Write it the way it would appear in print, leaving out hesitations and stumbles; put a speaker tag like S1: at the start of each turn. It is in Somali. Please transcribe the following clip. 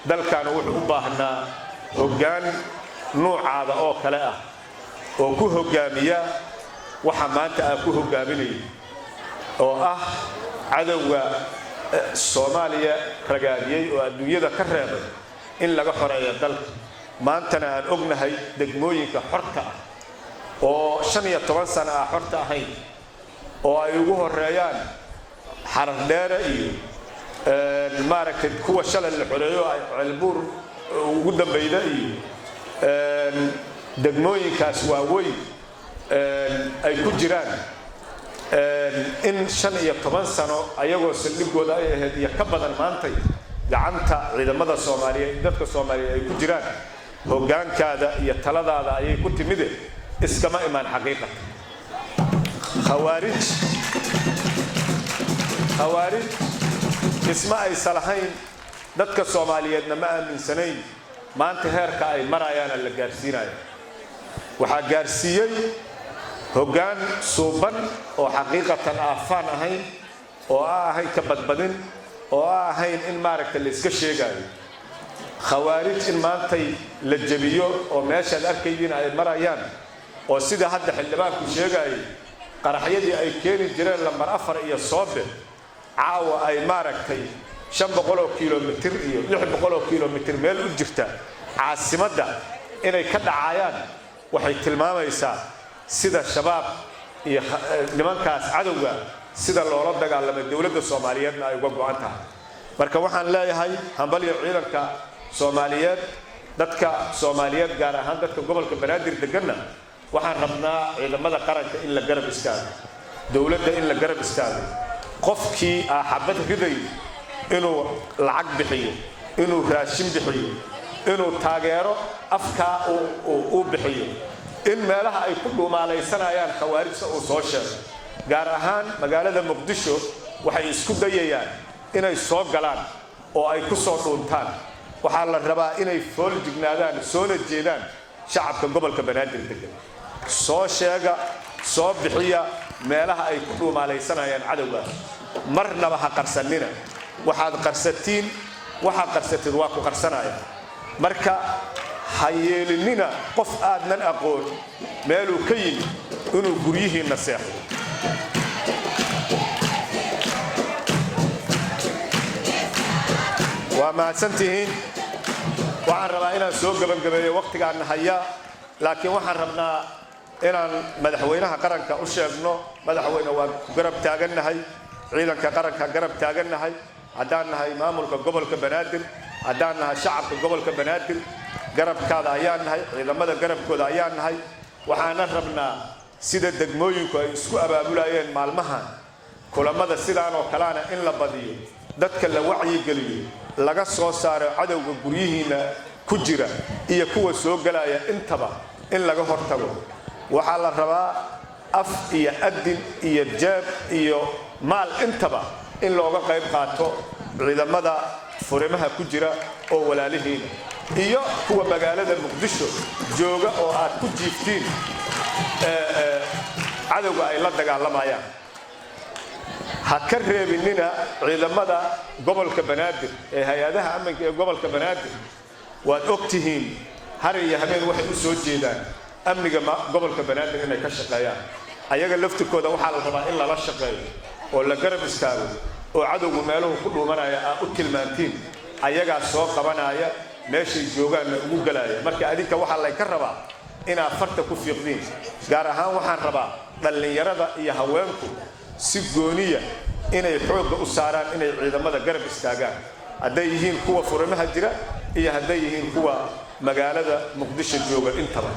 S1: dalkan wuxuu u baahnaa hoggaan noocaada oo kale ah oo ku hogaamiya waxa maanta aan ku hogaaminay oo ah cadawga Soomaaliya ragaadiyay oo adduunyada ka reebay in laga xoreeyo dalka maantana aan ognahay degmooyinka xorta ah oo 15 sano ah xorta ahayn oo ay ugu horeeyaan Xardheere iyo maaragtay kuwa shalay la xoreeyo ay Ceelbuur ugu dambeeyay iyo degmooyinkaas waaweyn ay ku jiraan in 15 sano ayagoo saldhigooda ay ahayd iyo ka badan maantay gacanta ciidamada Soomaaliyeed dadka Soomaaliyeed ay ku jiraan hoggaankaada iyo taladaada ayay ku timid iskama imaan xaqiiqad khawaarij isma ay salahayn dadka Soomaaliyeedna ma aaminsanayn maanta heerka ay marayaan la gaarsiinayo waxa gaarsiiyay hoggaan suuban oo xaqiiqatan afaan ahayn oo ahayn ka badbadin oo ahayn in maaragta la iska sheegayo khawaarij in maantay la jabiyo oo meesha arkayeen ay marayaan oo sida hadda xildhibaanku sheegay qaraxyadii ay keeni jireen lambar 4 iyo Soobe caawa ay maaragtay 500 kilomitir iyo 600 kilomitir meel u jirta caasimadda inay ka dhacayaan waxay tilmaamaysaa sida shabaab iyo nimankaas cadawga sida loola dagaalamay dawladda Soomaaliyeedna ay uga go'an tahay marka waxaan leeyahay hambaliyo ciidanka Soomaaliyeed dadka Soomaaliyeed gaar ahaan dadka gobolka Banaadir deganna waxaan rabnaa ciidamada qaranka in la garab istaago dawladda in la garab istaago qofkii xabad riday inuu lacag bixiyo inuu raashin bixiyo inuu taageero afka uu bixiyo in meelaha ay ku dhuumaalaysanayaan khawaarijta uu soo sheego gaar ahaan magaalada Muqdisho waxay isku dayayaan inay soo galaan oo ay ku soo dhuuntaan waxa la rabaa inay fool jignaadaan soo jeedaan shacabka gobolka Banaadir degan soo sheega soo bixiya meelaha ay ku dhuumaalaysanayaan cadawga marnaba ha qarsanina waxaad qarsatiin waxa qarsatid waa ku qarsanaya marka hayeelinina qof aadnan aqoon meel uu ka yimid inuu guryihiina seexdo waa mahadsantihiin waxaan rabaa inaan soo gabagabeeyo waqtigaan haya laakiin waxaan rabnaa inaan madaxweynaha qaranka u sheegno madaxweyne waa garab taagannahay ciidanka qaranka garab taagannahay haddaan nahay maamulka gobolka Banaadir haddaan nahay shacabka gobolka Banaadir garabkaada ayaan nahay ciidamada garabkooda ayaan nahay waxaan rabnaa sida degmooyinku ay isku abaabulayeen maalmahan kulamada sidaan oo kalaana in la badiyo dadka la wacyi geliyo laga soo saaro cadawga guryihiina ku jira iyo kuwa soo galaya intaba in laga hortago waxa la rabaa af iyo adin iyo jeeb iyo maal intaba in looga qayb qaato ciidamada furimaha ku jira oo walaalihiin iyo kuwa magaalada Muqdisho jooga oo aad ku jiiftiin cadawga ay la dagaalamayaan ha ka reebinina ciidamada gobolka Banaadir ee hay'adaha amniga ee gobolka Banaadir waad ogtihiin har iyo habeen waxay u soo jeedaan amniga gobolka Banaadir inay ka shaqeeyaan ayaga laftirkooda waxa la rabaa in la shaqeeyo oo la garab istaago oo cadawgu meeluhu ku dhuumanaya u tilmaantiin ayaga soo qabanaya meeshay joogaan ugu galaya marka adinka waxa la ka rabaa in farta ku fiiqdin gaar ahaan waxaan rabaa dhalinyarada iyo haweenku si gooniya inay xoog u saaraan inay ciidamada garab istaagaan haday yihiin kuwa furimaha jira iyo haday yihiin kuwa magaalada Muqdisho jooga intaba